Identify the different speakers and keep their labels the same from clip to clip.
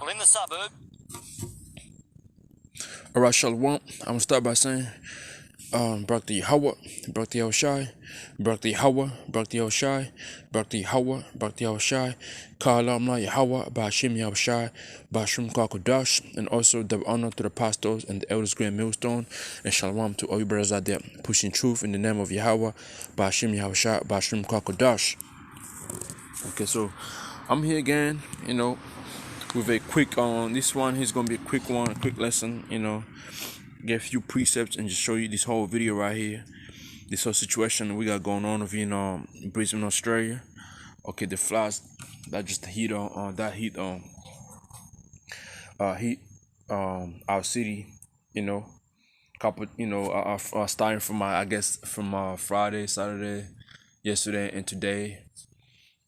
Speaker 1: Well, in the suburb.
Speaker 2: Alright, Shalom. I'm gonna start by saying, Barak the Yahweh, Barak the Yahushai, Barak the Yahweh, Barak the Yahushai, Barak the Yahweh, Barak the Yahushai, Ka'alamla Yahweh, Ba'ashim Yahushai, Ba'ashim Kakodash, and also double honor to the pastors and the elders grand millstone, and Shalom to all you brothers out there pushing truth in the name of Yahweh, Ba'ashim Yahushai, Ba'ashim Kakodash. Okay, so I'm here again, with a quick this one is gonna be a quick one, a quick lesson, get a few precepts and just show you this whole video right here, this whole situation we got going on over in Brisbane, Australia. Okay, the floods that just heat heat our city, couple, starting from I guess from Friday, Saturday, yesterday, and today,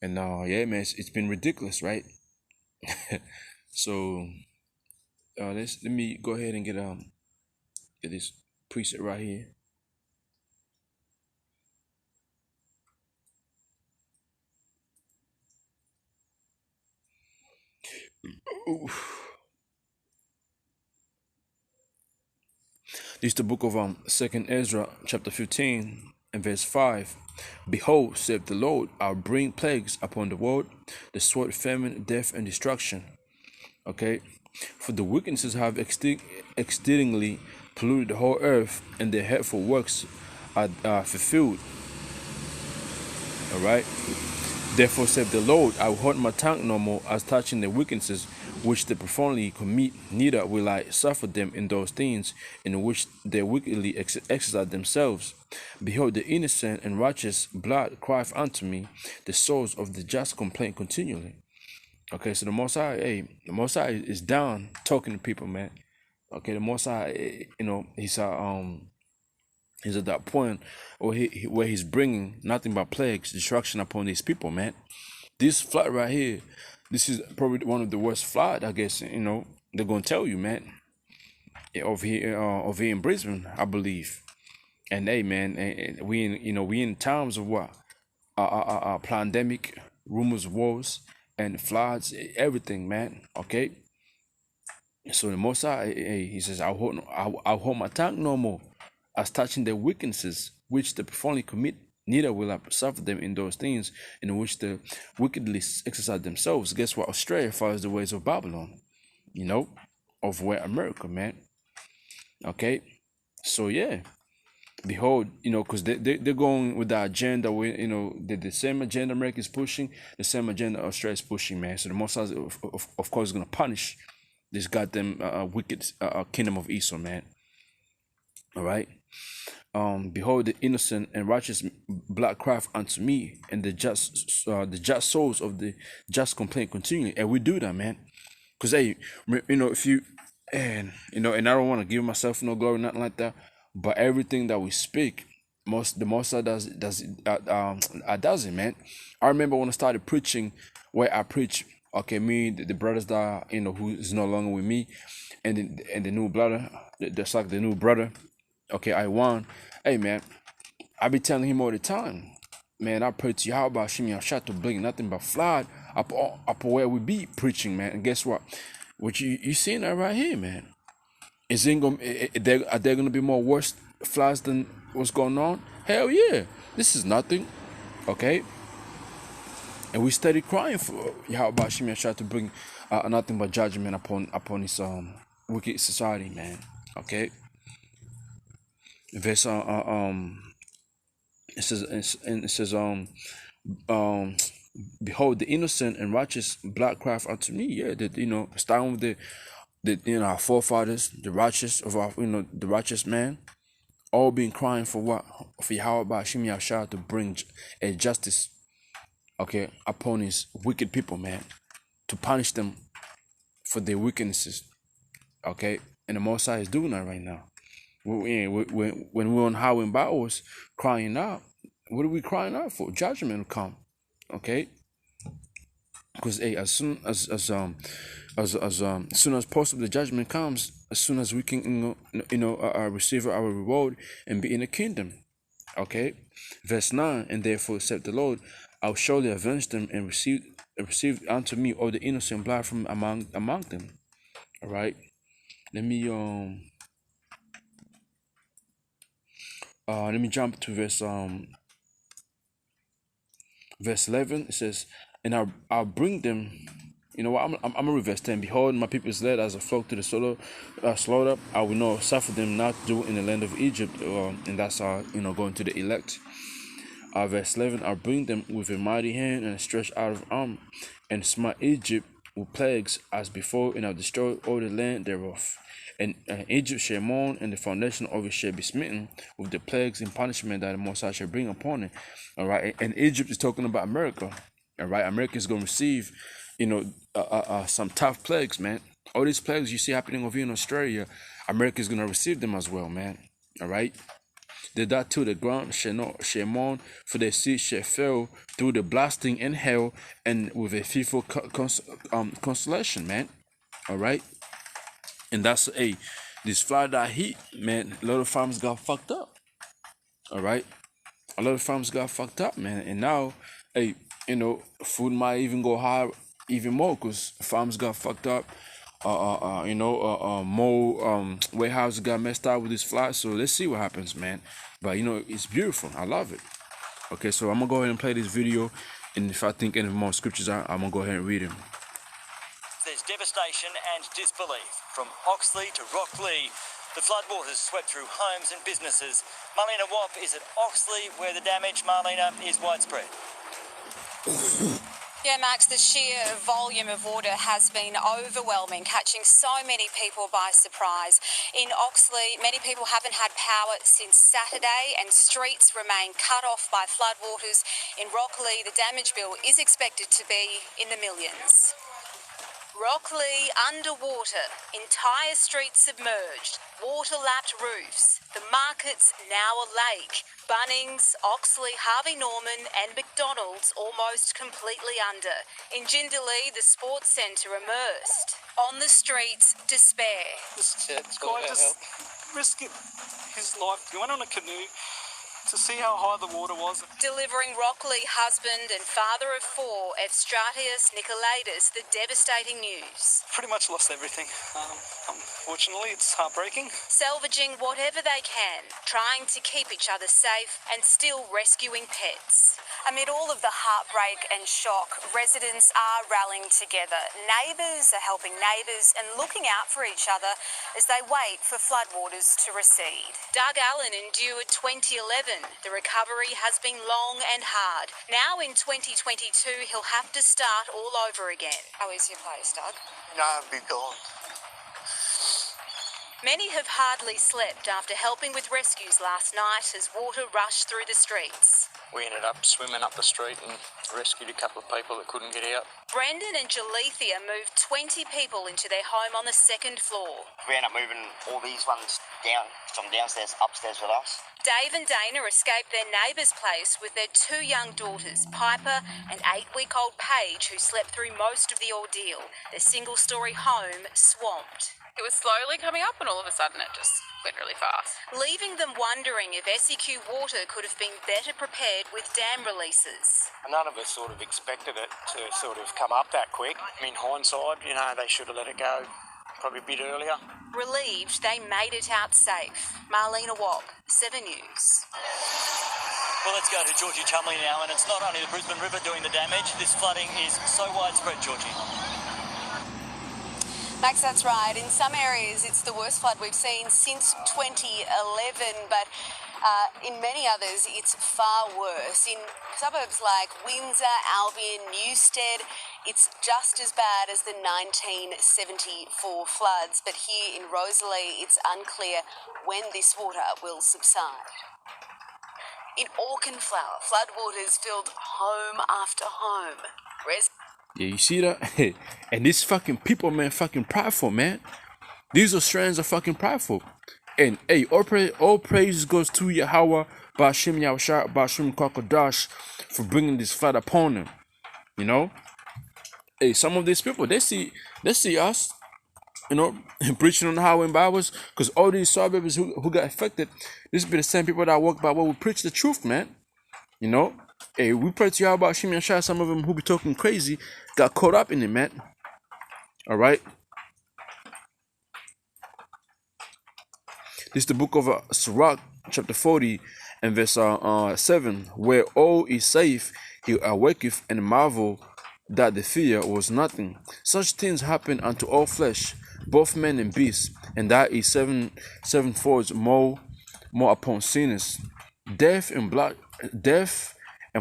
Speaker 2: and yeah, man, it's been ridiculous, right? So let me go ahead and get this preset right here. This is the book of 2nd Ezra, chapter 15, and verse 5. Behold, saith the Lord, I'll bring plagues upon the world, the sword, famine, death, and destruction. Okay? For the wickednesses have exceedingly polluted the whole earth, and their hateful works are fulfilled. Alright? Therefore saith the Lord, I will hold my tongue no more as touching the wickednesses which they profoundly commit, neither will I suffer them in those things in which they wickedly exercise themselves. Behold, the innocent and righteous blood crieth unto me, the souls of the just complain continually. Okay, so the Most High, is down talking to people, man. Okay, the Most High, he's at that point where he's bringing nothing but plagues, destruction upon these people, man. This flood right here, this is probably one of the worst flood, I guess, they're gonna tell you, man. Over here in Brisbane, I believe. And hey, man, we in times of what? Pandemic, rumors, wars, and floods, everything, man. Okay. So the Most High, he says, I'll hold my tongue no more, as touching their wickednesses, which they profoundly commit, neither will I suffer them in those things in which they wickedly exercise themselves. Guess what? Australia follows the ways of Babylon, of where America, man. Okay, so yeah, behold, because they're going with the agenda, the same agenda America is pushing, the same agenda Australia is pushing, man. So the Most High, of course, is going to punish this goddamn wicked kingdom of Esau, man. All right. Behold, the innocent and righteous blood crieth unto me, and the just souls of the just complain continually. And we do that, man. Cause hey, if you and and I don't want to give myself no glory, nothing like that. But everything that we speak, the most does it, man. I remember when I started preaching, where I preach. Okay, me, the brothers that who is no longer with me, and the new brother, that's like the new brother. Okay, I won. Hey, man, I be telling him all the time, man. I pray to Yahweh Shimi Yahshua to bring nothing but flood up where we be preaching, man. And guess what? What you seeing that right here, man? Is it gonna are there gonna be more worse floods than what's going on? Hell yeah, this is nothing, okay. And we steady crying for Yahweh Shimi Yahshua to bring nothing but judgment upon this wicked society, man. Okay. Verse it says behold, the innocent and righteous blood crieth unto me. Yeah, that starting with the our forefathers, the righteous of our the righteous man, all been crying for what? For Yahweh Ba'ashim Yahshua to bring a justice, okay, upon his wicked people, man, to punish them for their wickednesses, okay. And the Most High is doing that right now. When we're on highway and byways crying out, what are we crying out for? Judgment will come, okay? Because hey, as soon as possible, the judgment comes. As soon as we can, receive our reward and be in the kingdom, okay? Verse 9, and therefore said the Lord, I'll surely avenge them and receive receive unto me all the innocent blood from among them. All right. Let me jump to verse 11. It says, and I'll bring them. You know what? I'm gonna read verse 10. Behold, my people is led as a flock to the slaughter. I will not suffer them not to do in the land of Egypt. And that's going to the elect. Verse 11, I'll bring them with a mighty hand and a stretched out of arm, and smite Egypt with plagues as before, and I'll destroy all the land thereof. And Egypt shall mourn, and the foundation of it shall be smitten with the plagues and punishment that the Most High shall bring upon it. All right, and Egypt is talking about America. All right, America is going to receive, some tough plagues, man. All these plagues you see happening over here in Australia, America is going to receive them as well, man. All right. The that to the ground shall mourn, for their seed shall fail through the blasting in hell, and with a fearful consolation, man. All right, and that's this Florida heat, man. A lot of farms got fucked up. All right, a lot of farms got fucked up, man, and now, food might even go high even more because farms got fucked up. More warehouses got messed up with this fly. So let's see what happens, man. But it's beautiful. I love it. Okay, so I'm gonna go ahead and play this video, and if I think any more scriptures are, I'm gonna go ahead and read them.
Speaker 1: There's devastation and disbelief from Oxley to Rockley. The floodwaters swept through homes and businesses. Marlena Wap is at Oxley, where the damage, Marlena, is widespread.
Speaker 3: Yeah, Max, the sheer volume of water has been overwhelming, catching so many people by surprise. In Oxley, many people haven't had power since Saturday, and streets remain cut off by floodwaters. In Rockley, the damage bill is expected to be in the millions. Rockley underwater, entire streets submerged, water-lapped roofs, the market's now a lake, Bunnings, Oxley, Harvey Norman and McDonald's almost completely under. In Jindalee, the sports centre immersed. On the streets, despair.
Speaker 4: This guy just risked his life. He went on a canoe to see how high the water was.
Speaker 3: Delivering Rockley husband and father of four, Evstratius Nikolaidis, the devastating news.
Speaker 4: Pretty much lost everything. Unfortunately, it's heartbreaking.
Speaker 3: Salvaging whatever they can, trying to keep each other safe and still rescuing pets. Amid all of the heartbreak and shock, residents are rallying together. Neighbours are helping neighbours and looking out for each other as they wait for floodwaters to recede. Doug Allen endured 2011. The recovery has been long and hard. Now in 2022, he'll have to start all over again. How is your place, Doug?
Speaker 5: No, I'll be gone.
Speaker 3: Many have hardly slept after helping with rescues last night as water rushed through the streets.
Speaker 5: We ended up swimming up the street and rescued a couple of people that couldn't get out.
Speaker 3: Brendan and Jalethea moved 20 people into their home on the second floor.
Speaker 6: We ended up moving all these ones down from downstairs upstairs with us.
Speaker 3: Dave and Dana escaped their neighbour's place with their two young daughters, Piper and 8-week-old Paige, who slept through most of the ordeal. Their single-storey home swamped.
Speaker 7: It was slowly coming up and all of a sudden it just went really fast.
Speaker 3: Leaving them wondering if SEQ Water could have been better prepared with dam releases.
Speaker 8: None of us sort of expected it to sort of come up that quick. I mean, hindsight, they should have let it go probably a bit earlier.
Speaker 3: Relieved they made it out safe. Marlena Wap, 7 News.
Speaker 1: Well, let's go to Georgie Chumley now, and it's not only the Brisbane River doing the damage. This flooding is so widespread, Georgie.
Speaker 3: Max, that's right. In some areas, it's the worst flood we've seen since 2011, but in many others, it's far worse. In suburbs like Windsor, Albion, Newstead, it's just as bad as the 1974 floods. But here in Rosalie, it's unclear when this water will subside. In Auchenflower, floodwaters filled home after home.
Speaker 2: Yeah, you see that? And these fucking people, man, fucking prideful, man. These Australians are fucking prideful. And hey, all praise goes to Yahweh, Bashim Yahushua, Bashim Kakadash, for bringing this flood upon them. Hey, some of these people, they see us, preaching on the highway and Bibles, because all these suburbs who got affected, this be the same people that walk by where we preach the truth, man. Hey, we pray to y'all about Shimmy Shah. Some of them who be talking crazy got caught up in it, man. All right. This is the book of Sirach, chapter 40, and verse 7. Where all is safe, he awaketh and marvel that the fear was nothing. Such things happen unto all flesh, both men and beasts, and that is sevenfold more upon sinners. Death and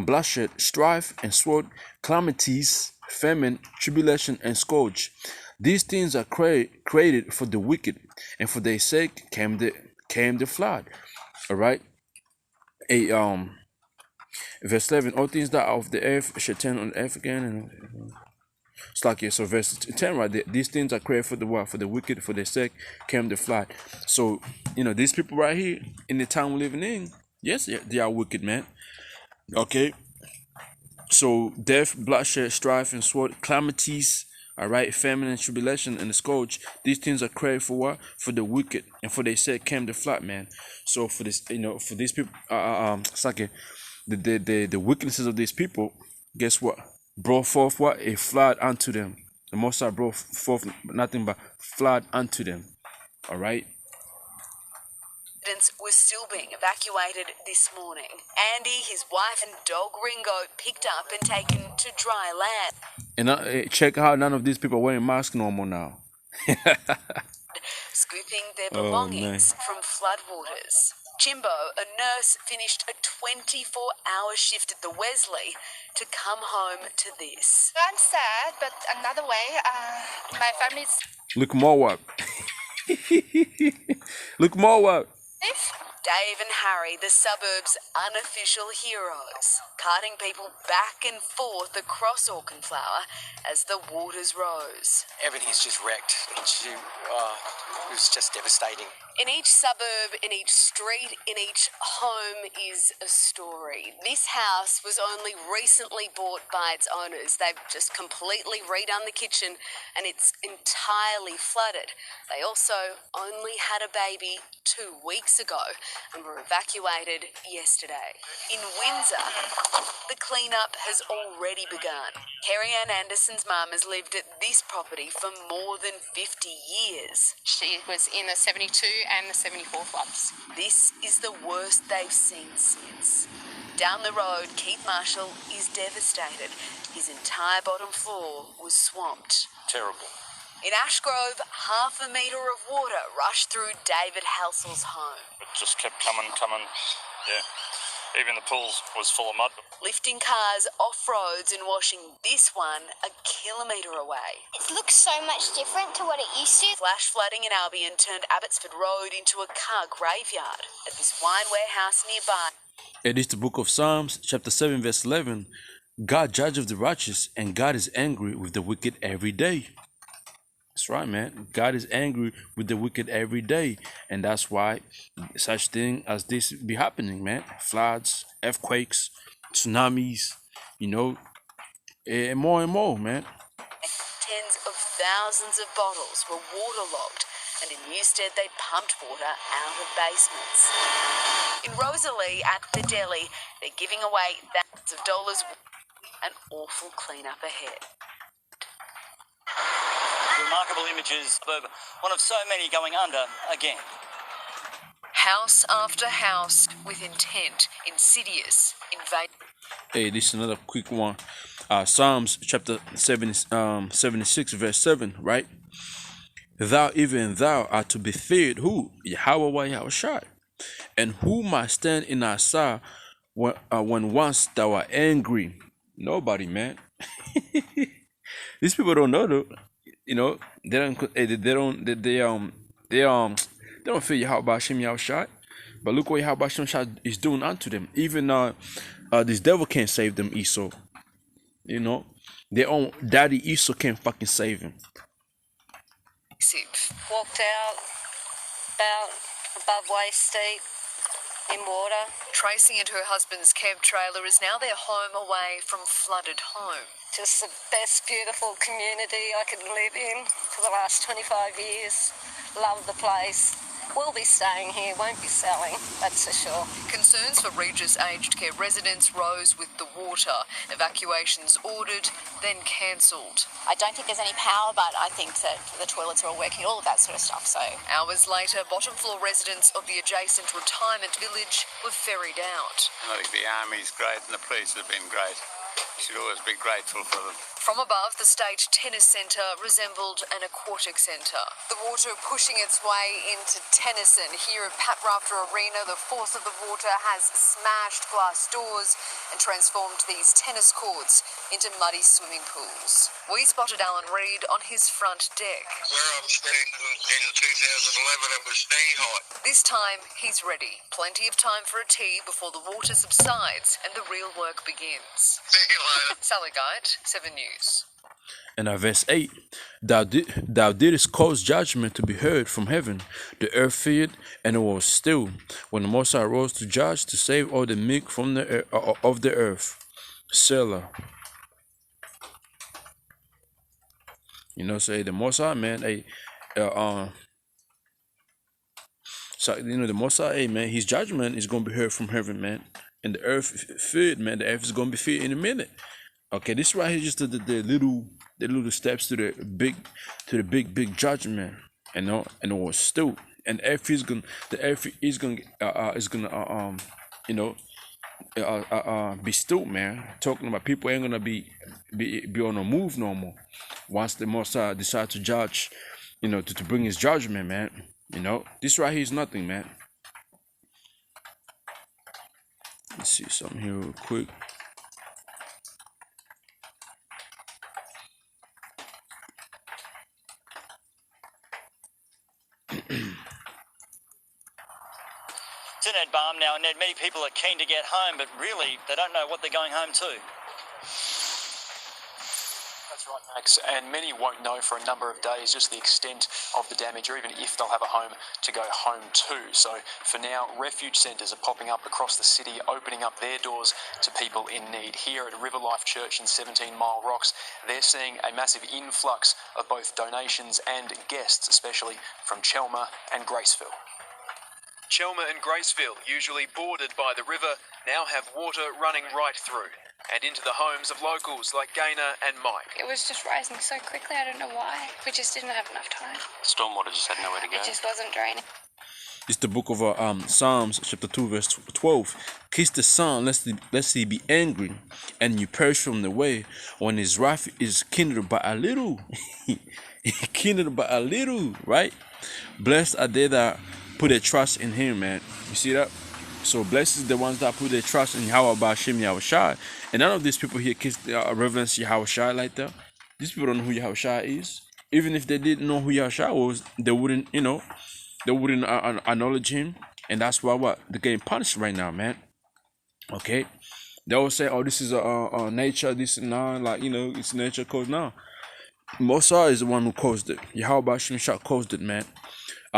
Speaker 2: bloodshed, strife and sword, calamities, famine, tribulation, and scourge. These things are created for the wicked, and for their sake came the flood. All right. Verse 11. All things that are of the earth shall turn on the earth again, and it's like, yeah. So verse 10 right there. These things are created for the what? For the wicked, for their sake came the flood. So these people right here in the town we're living in, yes, they are wicked, man. Okay. So death, bloodshed, strife, and sword, calamities, all right, famine and tribulation and the scourge. These things are created for what? For the wicked, and for they said came the flood, man. So for this, for these people, it's like the wickednesses of these people. Guess what? Brought forth what? A flood unto them. The Most High brought forth nothing but flood unto them. All right.
Speaker 9: Residents were still being evacuated this morning. Andy, his wife and dog Ringo picked up and taken to dry land.
Speaker 2: And check how none of these people are wearing masks no more now.
Speaker 9: Scooping their belongings from floodwaters. Jimbo, a nurse, finished a 24-hour shift at the Wesley to come home to this.
Speaker 10: I'm sad, but another way, my family's...
Speaker 2: Look more up. Look more up.
Speaker 9: Dave and Harry, the suburbs' unofficial heroes, carting people back and forth across Auchenflower as the waters rose.
Speaker 8: Everything's just wrecked. It was just devastating.
Speaker 9: In each suburb, in each street, in each home is a story. This house was only recently bought by its owners. They've just completely redone the kitchen and it's entirely flooded. They also only had a baby 2 weeks ago and were evacuated yesterday. In Windsor, the cleanup has already begun. Carrie Ann Anderson's mum has lived at this property for more than 50 years.
Speaker 7: She was in the 72 and the 74 floods.
Speaker 9: This is the worst they've seen since. Down the road, Keith Marshall is devastated. His entire bottom floor was swamped.
Speaker 1: Terrible.
Speaker 9: In Ashgrove, 1/2 metre of water rushed through David Halsell's home.
Speaker 11: It just kept coming. Yeah. Even the pool was full of mud.
Speaker 9: Lifting cars off roads and washing this one 1 kilometre away.
Speaker 10: It looks so much different to what it used to.
Speaker 9: Flash flooding in Albion turned Abbotsford Road into a car graveyard at this wine warehouse nearby.
Speaker 2: It is the book of Psalms, chapter 7, verse 11. God judges the righteous, and God is angry with the wicked every day. That's right, man. God is angry with the wicked every day. And that's why such thing as this be happening, man. Floods, earthquakes, tsunamis, and more, man.
Speaker 9: Tens of thousands of bottles were waterlogged, and in Newstead they pumped water out of basements. In Rosalie at the deli, they're giving away thousands of dollars. An awful cleanup ahead.
Speaker 1: Remarkable images, but one of so many going under again.
Speaker 9: House after house with intent, insidious, invade.
Speaker 2: Hey, this is another quick one. Psalms chapter 76, verse 7, right? Thou, even thou, art to be feared. Who? Yahweh Yahushua. And who might stand in our side when once thou art angry? Nobody, man. These people don't know, though. They don't feel Yahweh Hashem Yahushua. But look what Yahweh Hashem Yahushua is doing unto them. Even this devil can't save them, Esau. Their own daddy Esau can't fucking save him.
Speaker 12: Walked out about above waist deep in water.
Speaker 9: Tracy and her husband's camp trailer is now their home away from flooded home.
Speaker 12: Just the best, beautiful community I could live in for the last 25 years. Love the place. We'll be staying here, won't be selling, that's for sure.
Speaker 9: Concerns for Regis aged care residents rose with the water. Evacuations ordered, then cancelled.
Speaker 3: I don't think there's any power, but I think that the toilets are all working, all of that sort of stuff. So
Speaker 9: Hours later, bottom floor residents of the adjacent retirement village were ferried out.
Speaker 13: I think the army's great and the police have been great. You should always be grateful for them.
Speaker 9: From above, the state tennis centre resembled an aquatic centre. The water pushing its way into Tennyson. Here at Pat Rafter Arena, the force of the water has smashed glass doors and transformed these tennis courts into muddy swimming pools. We spotted Alan Reid on his front deck.
Speaker 14: Where I'm standing in 2011, it was knee-high.
Speaker 9: This time, he's ready. Plenty of time for a tea before the water subsides and the real work begins.
Speaker 14: See you later.
Speaker 9: Sally Guide, 7 News.
Speaker 2: And verse 8, thou didst cause judgment to be heard from heaven. The earth feared, and it was still, when the Most High rose to judge, to save all the meek from the of the earth. Selah. You know, say the Most High, man, so, you know, the Most High, man, his judgment is going to be heard from heaven, man. And the earth feared, man, the earth is going to be feared in a minute. Okay, this right here is just the little steps to the big judgment, you know, and it was still, and the earth is gonna be still, man. Talking about people ain't gonna be on the move no more once the Most decide to judge, you know, to bring his judgment, man. You know, this right here is nothing, man. Let's see something here real quick.
Speaker 1: To Ned Balm now. Ned, many people are keen to get home, but really they don't know what they're going home to.
Speaker 15: That's right, Max, and many won't know for a number of days just the extent of the damage, or even if they'll have a home to go home to. So for now, refuge centres are popping up across the city, opening up their doors to people in need. Here at River Life Church in 17 Mile Rocks, they're seeing a massive influx of both donations and guests, especially from Chelmer and Graceville. Chelmer and Graceville, usually bordered by the river, now have water running right through and into the homes of locals like Gaynor and Mike.
Speaker 10: It was just rising so quickly, I don't know why. We just didn't have enough time.
Speaker 5: Stormwater just had nowhere to go.
Speaker 10: It just wasn't draining.
Speaker 2: It's the book of Psalms chapter 2 verse 12. Kiss the Son lest he be angry and you perish from the way, when his wrath is kindled by a little. Kindled by a little, right? Blessed are they that put their trust in him, man. You see that? So blessed is the ones that put their trust in Yahweh Ba'Shem Yahushua. And none of these people here kiss reverence Yahushua like that. These people don't know who Yahushua is. Even if they didn't know who Yahushua was, they wouldn't, you know, they wouldn't acknowledge him. And that's why what they're getting punished right now, man. Okay, they always say, "Oh, this is a nature, this and that, like, you know, it's nature cause." Now, Mosai is the one who caused it. Yahweh Ba'Shem Shah caused it, man.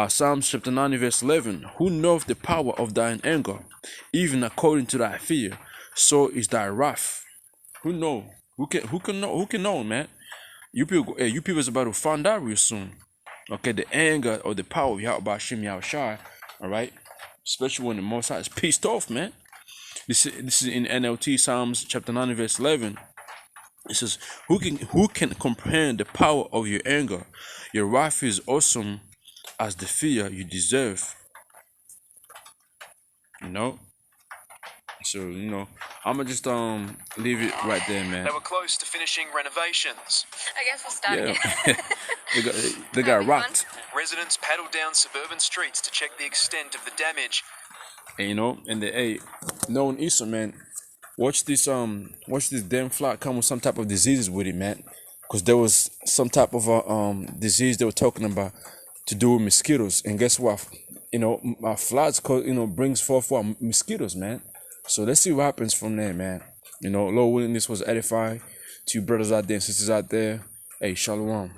Speaker 2: Psalms chapter 90 verse 11. Who knoweth the power of thine anger, even according to thy fear, so is thy wrath. Who know? Who can know? Who can know, man? You people is about to find out real soon. Okay, the anger or the power of Yahweh Ba'Shem Yahushua. All right, especially when the Most High is pissed off, man. This is in NLT Psalms chapter 90 verse 11. It says, who can comprehend the power of your anger? Your wrath is awesome as the fear you deserve. You know? So, you know, I'ma just leave it right there, man.
Speaker 15: They were close to finishing renovations.
Speaker 10: I guess we'll start
Speaker 2: again. they got rocked.
Speaker 15: Residents paddled down suburban streets to check the extent of the damage.
Speaker 2: And, you know, and no one Easter, man. Watch this damn flock come with some type of diseases with it, man. Because there was some type of disease they were talking about to do with mosquitoes. And guess what? You know, floods, you know, brings forth what? Mosquitoes, man. So let's see what happens from there, man. You know, Lord willing, this was edifying to you brothers out there and sisters out there. Hey, shalom.